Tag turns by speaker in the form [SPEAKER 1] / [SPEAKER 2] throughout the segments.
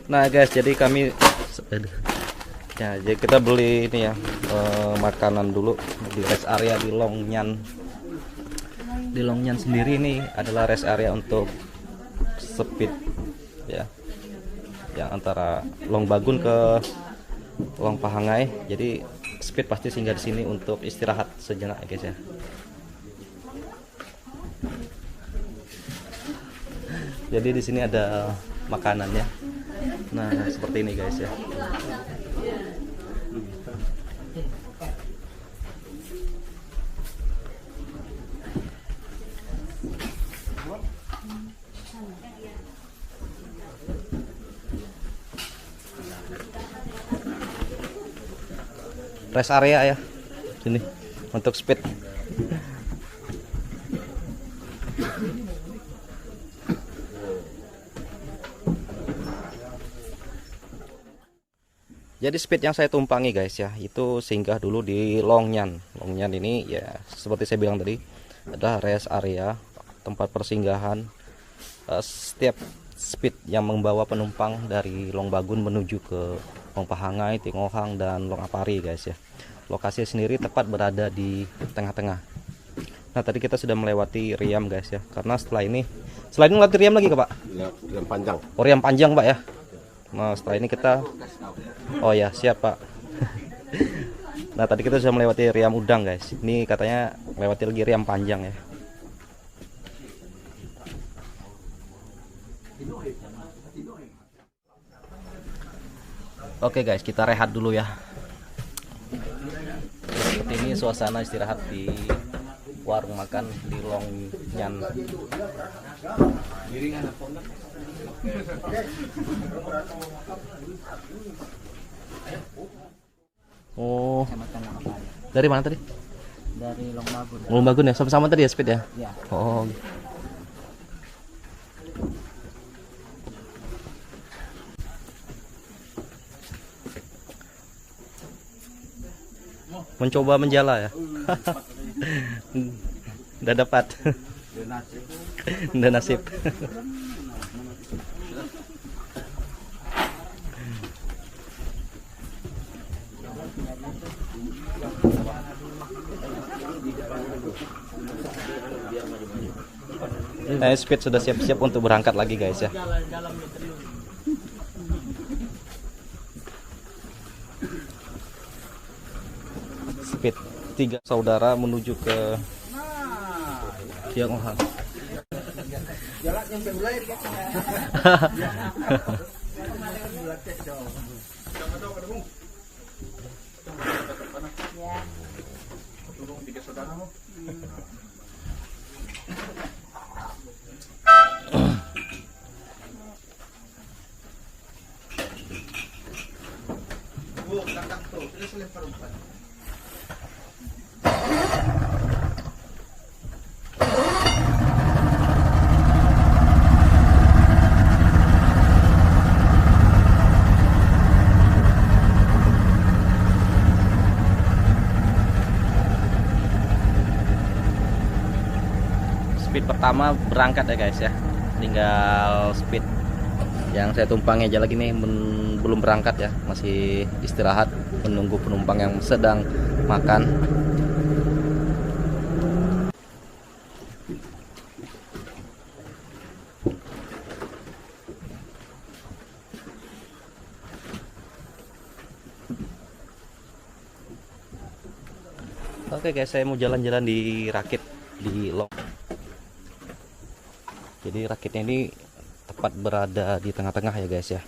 [SPEAKER 1] Nah guys, jadi kami ya, jadi kita beli ini ya, makanan dulu di rest area di Longyan. Di Longyan sendiri ini adalah rest area untuk speed ya, yang antara Long Bagun ke Long Pahangai. Jadi speed pasti singgah di sini untuk istirahat sejenak ya guys ya. Jadi di sini ada makanannya. Nah, seperti ini guys ya. Rest area ya. Sini untuk speed. Jadi speed yang saya tumpangi guys ya, itu singgah dulu di Longyan. Longyan ini ya seperti saya bilang tadi, ada rest area, tempat persinggahan setiap speed yang membawa penumpang dari Long Bagun menuju ke Long Pahangai, Tingohang, dan Long Apari guys ya. Lokasi sendiri tepat berada di tengah-tengah. Nah tadi kita sudah melewati Riam guys ya, karena setelah ini melewati Riam lagi ke Pak?
[SPEAKER 2] Riam panjang.
[SPEAKER 1] Oh Riam panjang Pak ya. Nah setelah ini kita, oh ya siap Pak. Nah tadi kita sudah melewati Riam Udang guys. Ini katanya melewati lagi Riam panjang ya. Oke guys, kita rehat dulu ya. Seperti ini suasana istirahat di warung makan di Longyan. Oh, dari mana tadi?
[SPEAKER 3] Dari Long Bagun.
[SPEAKER 1] Long Bagun ya, sama-sama tadi ya speed ya?
[SPEAKER 3] Ya.
[SPEAKER 1] Oh. Mencoba menjala ya. Udah dapat. Udah nasib. Nah, speed sudah siap-siap untuk berangkat lagi guys ya. Speed 3 saudara menuju ke Tionghoa. Speed pertama berangkat ya guys ya, tinggal speed yang saya tumpangi aja lagi nih belum berangkat ya, masih istirahat menunggu penumpang yang sedang makan. Oke guys, saya mau jalan-jalan di Rakit di Long. Jadi rakitnya ini tepat berada di tengah-tengah ya guys ya.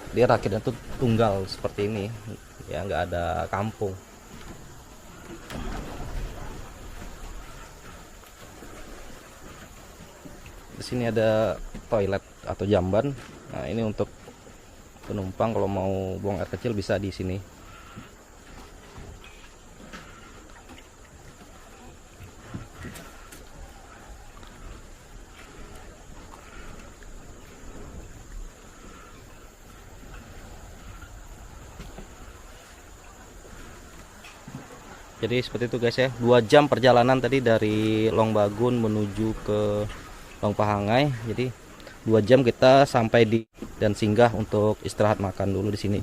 [SPEAKER 1] Dia rakitnya tuh tunggal seperti ini ya, nggak ada kampung. Di sini ada toilet atau jamban. Nah ini untuk penumpang kalau mau buang air kecil bisa di sini. Jadi seperti itu guys ya, 2 jam perjalanan tadi dari Long Bagun menuju ke Long Pahangai. Jadi 2 jam kita sampai di dan singgah untuk istirahat makan dulu di sini.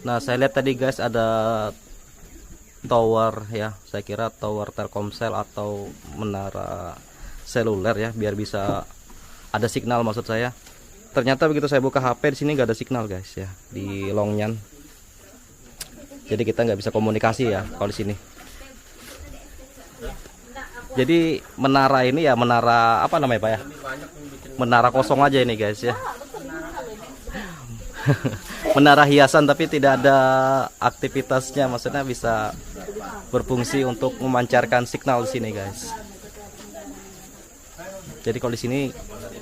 [SPEAKER 1] Nah, saya lihat tadi guys ada tower ya, saya kira tower Telkomsel atau menara seluler ya, biar bisa ada signal maksud saya. Ternyata begitu saya buka HP di sini nggak ada signal guys ya, di Longyan. Jadi kita nggak bisa komunikasi ya kalau di sini. Jadi menara ini ya menara apa namanya Pak ya? Menara kosong aja ini guys ya. Menara hiasan tapi tidak ada aktivitasnya, maksudnya bisa berfungsi untuk memancarkan signal di sini guys. Jadi kalau di sini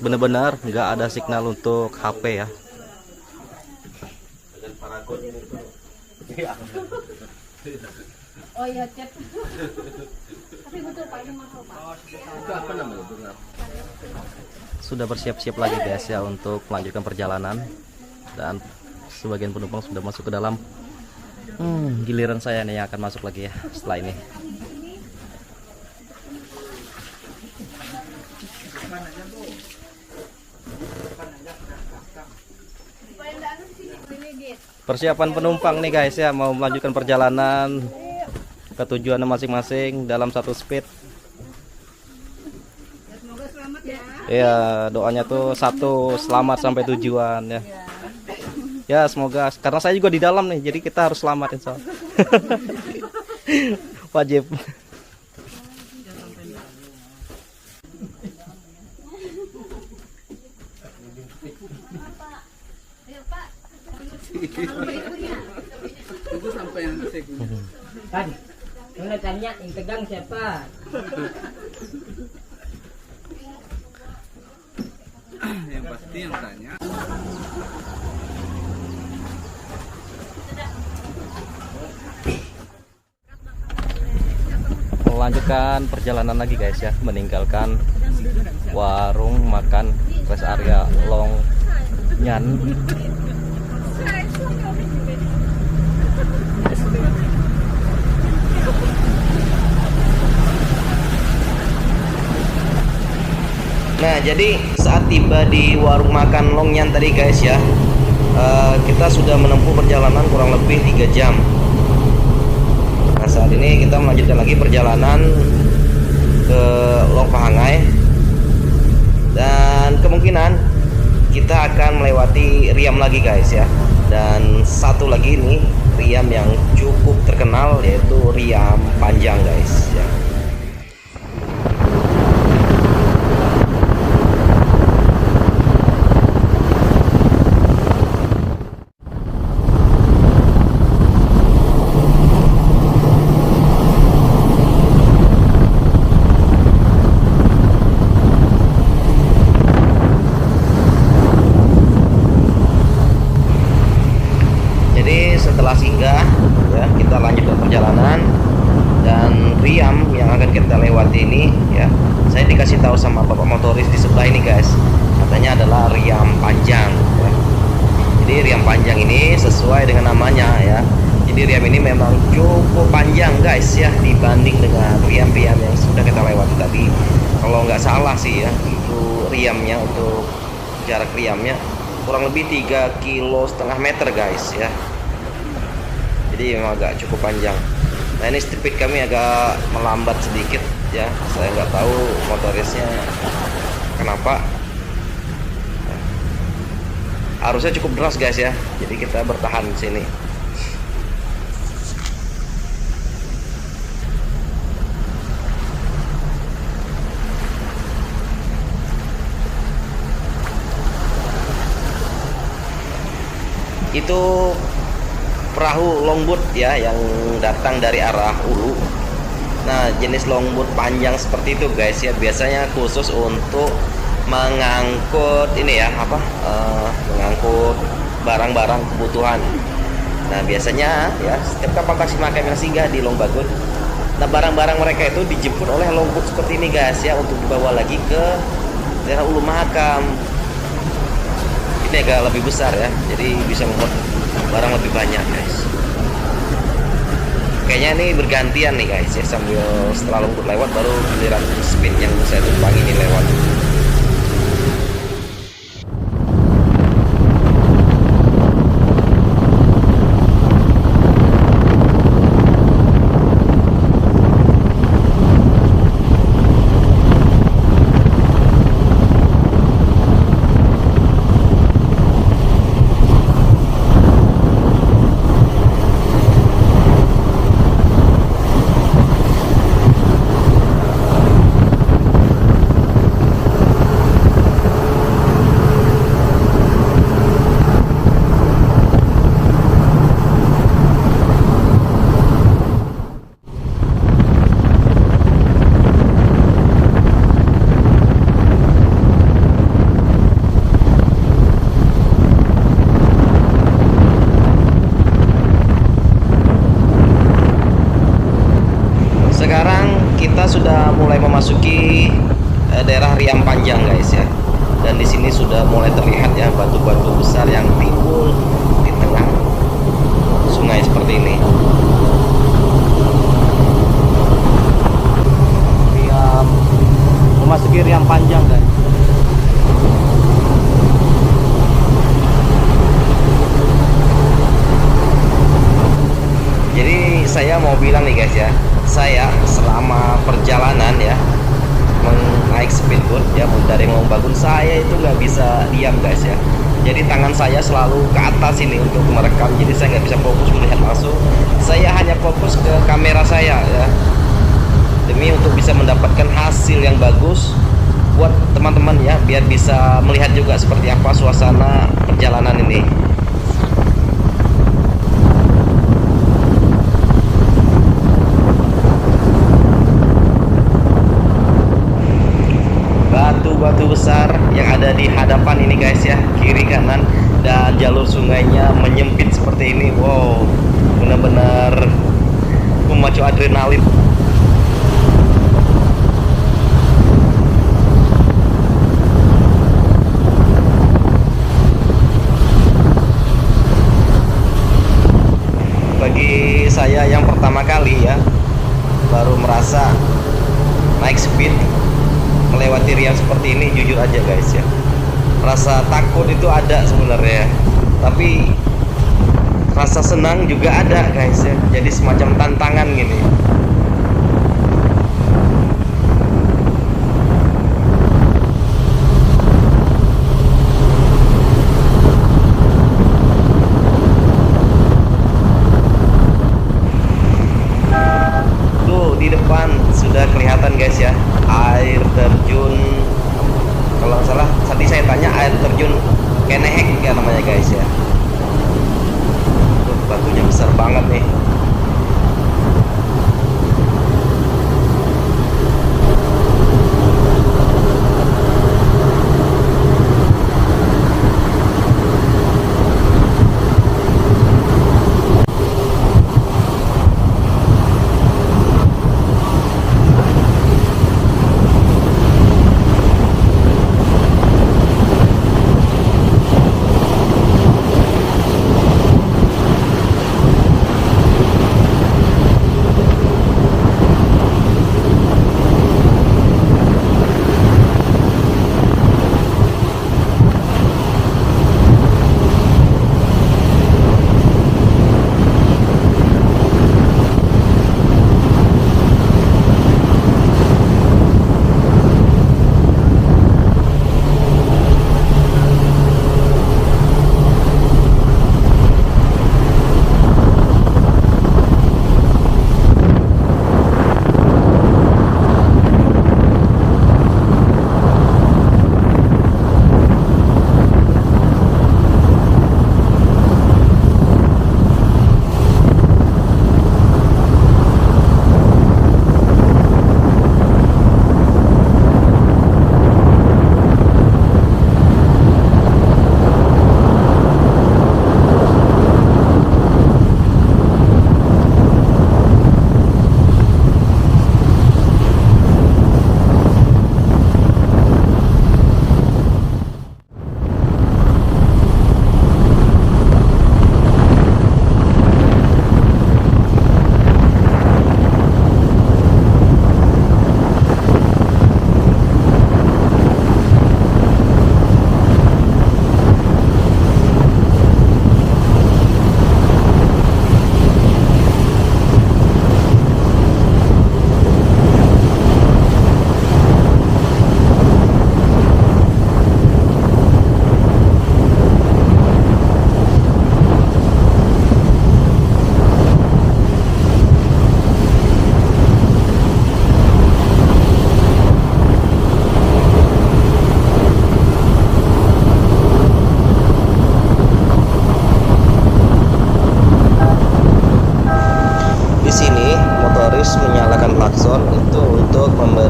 [SPEAKER 1] benar-benar nggak ada signal untuk HP ya.
[SPEAKER 2] Oh iya chat. Tapi betul Pak, ini mahal Pak.
[SPEAKER 3] Itu apa namanya?
[SPEAKER 1] Sudah bersiap-siap lagi guys ya untuk melanjutkan perjalanan, dan sebagian penumpang sudah masuk ke dalam. Giliran saya nih yang akan masuk lagi ya setelah ini. Persiapan penumpang nih guys ya, mau melanjutkan perjalanan ke tujuan masing-masing dalam satu speed.
[SPEAKER 2] Semoga selamat ya.
[SPEAKER 1] Ya, doanya tuh satu, selamat sampai tujuan ya. Ya semoga, karena saya juga di dalam nih, jadi kita harus selamat insya Allah. Wajib.
[SPEAKER 3] Itu sampai yang
[SPEAKER 4] Kan, yang tanya yang tegang siapa?
[SPEAKER 3] yang pasti yang tanya.
[SPEAKER 1] Melanjutkan perjalanan lagi guys ya, meninggalkan warung makan rest area Longyan. Nah, jadi saat tiba di warung makan Longyan tadi guys ya, kita sudah menempuh perjalanan kurang lebih 3 jam. Nah, saat ini kita melanjutkan lagi perjalanan ke Long Pahangai, dan kemungkinan kita akan melewati Riam lagi guys ya. Dan satu lagi ini Riam yang cukup terkenal, yaitu Riam Panjang guys ya. Setelah singgah ya, kita lanjutkan perjalanan, dan Riam yang akan kita lewati ini ya, saya dikasih tahu sama bapak motoris di sebelah ini guys, katanya adalah Riam Panjang ya. Jadi Riam Panjang ini sesuai dengan namanya ya, jadi Riam ini memang cukup panjang guys ya, dibanding dengan Riam-Riam yang sudah kita lewati tadi. Kalau nggak salah sih ya, itu Riamnya, untuk jarak Riamnya kurang lebih 3,5 meter guys ya. Jadi memang agak cukup panjang. Nah, ini speed kami agak melambat sedikit ya, saya nggak tahu motorisnya kenapa. Arusnya cukup deras guys ya, jadi kita bertahan di sini. Itu perahu longboat ya, yang datang dari arah Ulu. Nah, jenis longboat panjang seperti itu guys ya, biasanya khusus untuk mengangkut ini ya apa mengangkut barang-barang kebutuhan. Nah biasanya ya setiap kapal taksi makam yang singgah di Longbagun, nah barang-barang mereka itu dijemput oleh logbook seperti ini guys ya, untuk dibawa lagi ke daerah Ulu Mahakam. Ini agak lebih besar ya, jadi bisa membuat barang lebih banyak guys. Kayaknya ini bergantian nih guys ya, sambil setelah longbook lewat baru giliran spin yang saya tumpangi ini lewat. Kita sudah mulai memasuki daerah Riam Panjang guys ya, dan di sini sudah mulai terlihat ya batu-batu besar yang timbul di tengah sungai seperti ini.
[SPEAKER 5] Memasuki Riam Panjang guys.
[SPEAKER 1] Jadi saya mau bilang nih guys ya, saya selama perjalanan ya naik speedboat ya dari Longbagun, saya itu nggak bisa diam guys ya. Jadi tangan saya selalu ke atas ini untuk merekam, jadi saya nggak bisa fokus melihat langsung. Saya hanya fokus ke kamera saya ya, demi untuk bisa mendapatkan hasil yang bagus buat teman-teman ya, biar bisa melihat juga seperti apa suasana perjalanan ini. Batu-batu besar yang ada di hadapan ini guys ya, kiri kanan, dan jalur sungainya menyempit seperti ini. Wow, benar-benar memacu adrenalin. Bagi saya yang pertama kali ya, baru merasa naik speed melewati Riam seperti ini, jujur aja guys ya, rasa takut itu ada sebenarnya, tapi rasa senang juga ada guys ya, jadi semacam tantangan gini. Tuh di depan sudah kelihatan guys ya, air terjun, kalau nggak salah tadi saya tanya air terjun Kenehek ya namanya guys ya. Tuh batunya besar banget nih.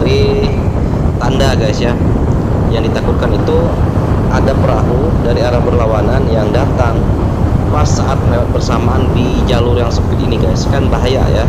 [SPEAKER 1] dari tanda guys ya. Yang ditakutkan itu ada perahu dari arah berlawanan yang datang pas saat lewat bersamaan di jalur yang sempit ini guys, kan bahaya ya.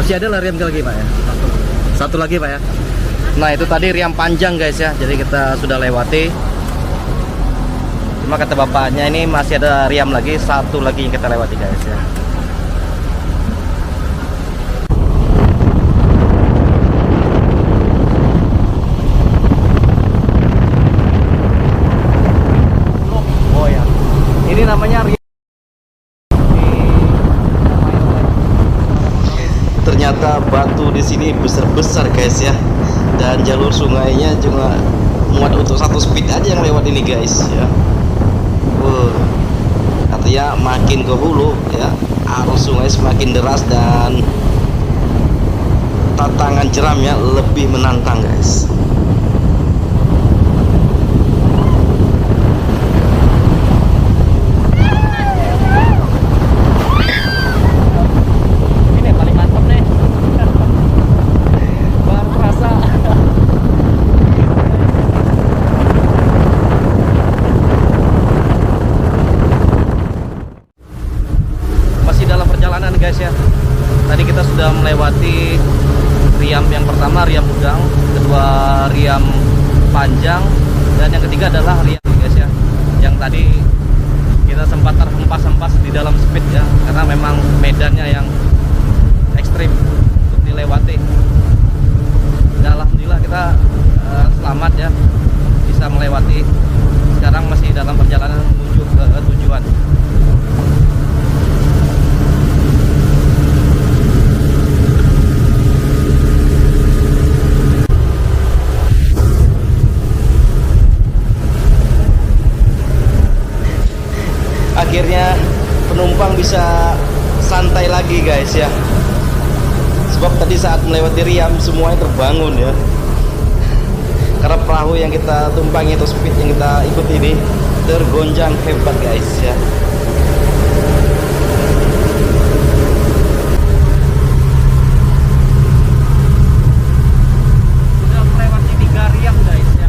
[SPEAKER 1] Masih ada lah riam lagi Pak ya? Satu lagi Pak ya? Nah itu tadi riam panjang guys ya, jadi kita sudah lewati. Cuma kata bapaknya ini masih ada riam lagi, satu lagi yang kita lewati guys ya. Oh ya, ini namanya riam. Ternyata batu di sini besar-besar guys ya, dan jalur sungainya cuma muat untuk satu speed aja yang lewat ini guys ya. Katanya makin ke hulu ya, arus sungai semakin deras dan tantangan jeramnya lebih menantang guys. Guys ya, tadi kita sudah melewati riam yang pertama, riam udang, kedua riam panjang, dan yang ketiga adalah riam guys ya, yang tadi kita sempat terhempas-hempas di dalam speed ya, karena memang medannya yang ekstrim untuk dilewati. Dan alhamdulillah kita selamat ya, bisa melewati. Sekarang masih dalam perjalanan menuju ke tujuan. Akhirnya penumpang bisa santai lagi guys ya, sebab tadi saat melewati riam semuanya terbangun ya, karena perahu yang kita tumpangi atau speed yang kita ikuti ini tergonjang hebat guys ya. Sudah melewati 3 riam guys ya,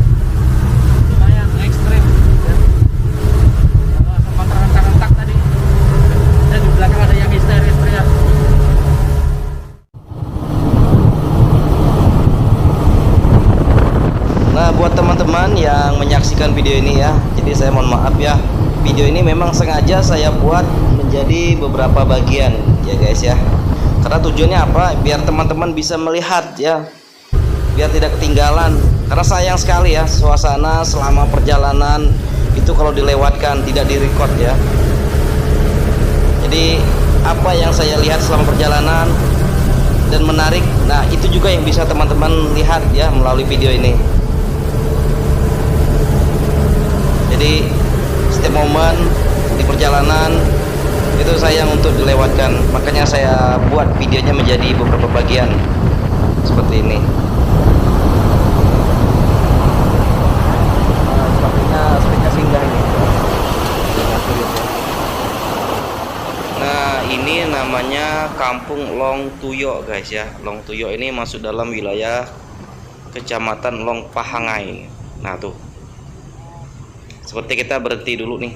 [SPEAKER 1] melanjutkan video ini ya. Jadi saya mohon maaf ya, video ini memang sengaja saya buat menjadi beberapa bagian ya guys ya. Karena tujuannya apa? Biar teman-teman bisa melihat ya, biar tidak ketinggalan. Karena sayang sekali ya, suasana selama perjalanan itu kalau dilewatkan, tidak direcord ya. Jadi apa yang saya lihat selama perjalanan dan menarik, nah itu juga yang bisa teman-teman lihat ya melalui video ini. Jadi setiap momen di perjalanan itu sayang untuk dilewatkan, makanya saya buat videonya menjadi beberapa bagian seperti ini. Sepertinya singgah ini. Nah, ini namanya Kampung Long Tuyo guys ya. Long Tuyo ini masuk dalam wilayah Kecamatan Long Pahangai. Nah tuh, seperti kita berhenti dulu nih